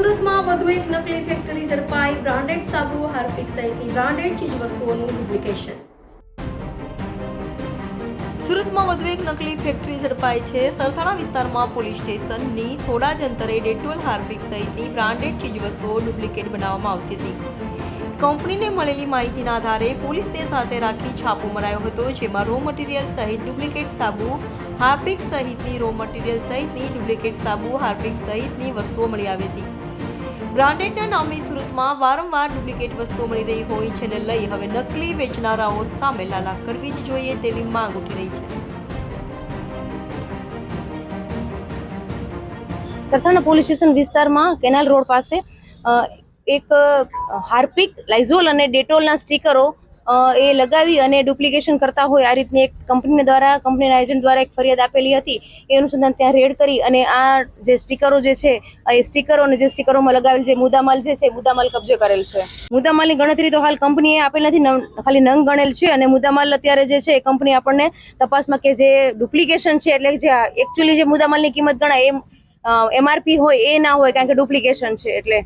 સુરતમાં વધુ એક નકલી ફેક્ટરી ઝડપાઈ. બ્રાન્ડેડ સાબુ, હાર્પિક સહિતની બ્રાન્ડેડ ચીજવસ્તુઓનું ડુપ્લિકેશન. સુરતમાં વધુ એક નકલી ફેક્ટરી ઝડપાઈ છે. સરથાણા વિસ્તારમાં પોલીસ સ્ટેશનની થોડા જ અંતરે ડેટોલ, હાર્પિક સહિતની બ્રાન્ડેડ ચીજવસ્તુઓ ડુપ્લિકેટ બનાવવામાં આવતી હતી. કંપનીને મળેલી માહિતીના આધારે પોલીસને સાથે રાખી છાપો મરાયો હતો, જેમાં રો મટીરિયલ સહિત ડુપ્લિકેટ સાબુ, હાર્પિક સહિતની રો મટીરિયલ સહિતની ડુપ્લિકેટ સાબુ, હાર્પિક સહિતની વસ્તુઓ મળી આવી હતી. બ્રાન્ડેડના નામની સુરતમાં વારંવાર ડુપ્લિકેટ વસ્તુઓ મળી રહી હોય, જેને લઈ હવે નકલી વેચનારાઓ સામે લાલા કરવી જ જોઈએ તેવી માંગ ઉઠી રહી છે. સરથાણા પોલીસ સ્ટેશન વિસ્તારમાં કેનાલ રોડ પાસે એક હાર્પિક, લાઇઝોલ અને ડેટોલના સ્ટીકરો એ લગાવી અને ડુપ્લિકેશન કરતા હોય આ રીતની એક કંપનીના એજન્ટ દ્વારા એક ફરિયાદ આપેલી હતી. એ અનુસંધાન ત્યાં રેડ કરી અને આ જે સ્ટીકરો જે છે એ સ્ટીકરો અને જે સ્ટીકરોમાં લગાવેલ જે મુદ્દામાલ જે છે મુદ્દામાલ કબજે કરેલ છે. મુદ્દામાલની ગણતરી તો હાલ કંપનીએ આપેલ નથી, ખાલી નંગ ગણેલ છે અને મુદ્દામાલ અત્યારે જે છે એ કંપની આપણને તપાસમાં કે જે ડુપ્લિકેશન છે એટલે જે એકચ્યુઅલી જે મુદ્દામાલની કિંમત ગણાય એ MRP હોય એ ના હોય, કારણ કે ડુપ્લિકેશન છે એટલે